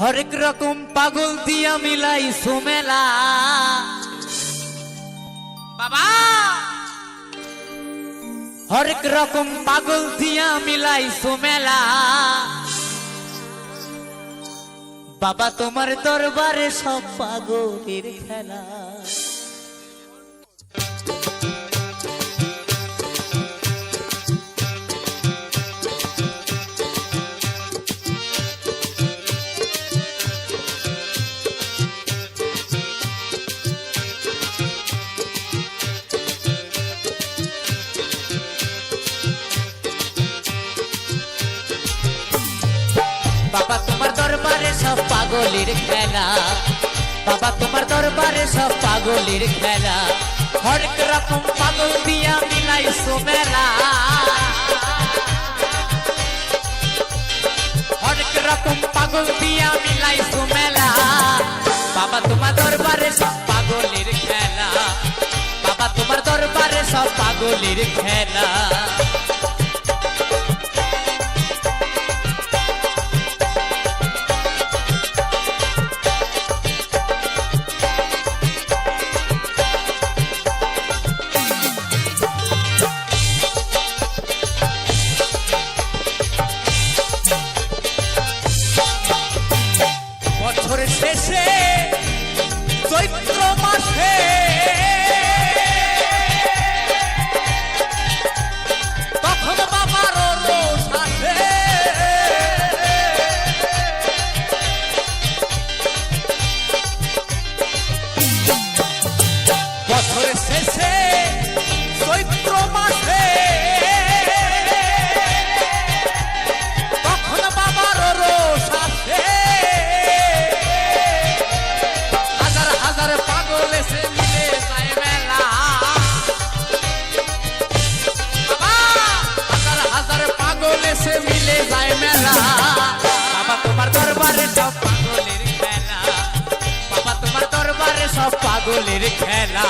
হরেক রকম পাগল দিয়া মিলাই সুমেলা বাবা, হরেক রকম পাগল দিয়া মিলাই সুমেলা বাবা, তোমার দরবারে সব পাগলের খেলা। বাবা তোমার দরবারে সব পাগলের খেলা, বাবা তোমার দরবারে সব পাগলের খেলা, হরেক রকম পাগল দিয়া মিলাই সুমেলা, হরেক রকম পাগল দিয়া মিলাই সুমেলা, বাবা তোমার দরবারে সব পাগলের খেলা, বাবা তোমার দরবারে সব পাগলের খেলা। বছরের শেষে চৈত্র মাসে তখন বাবার রোষ আসে, বছরের শেষে চৈত্র মাসে তখন বাবার রোষ আসে, পাগল এসে মিলে যায় মেলা, বাবা হাজার হাজার পাগল এসে মিলে যায় মেলা, বাবা তোমার দরবারে সব পাগলের খেলা, বাবা তোমার দরবারে সব পাগলের খেলা।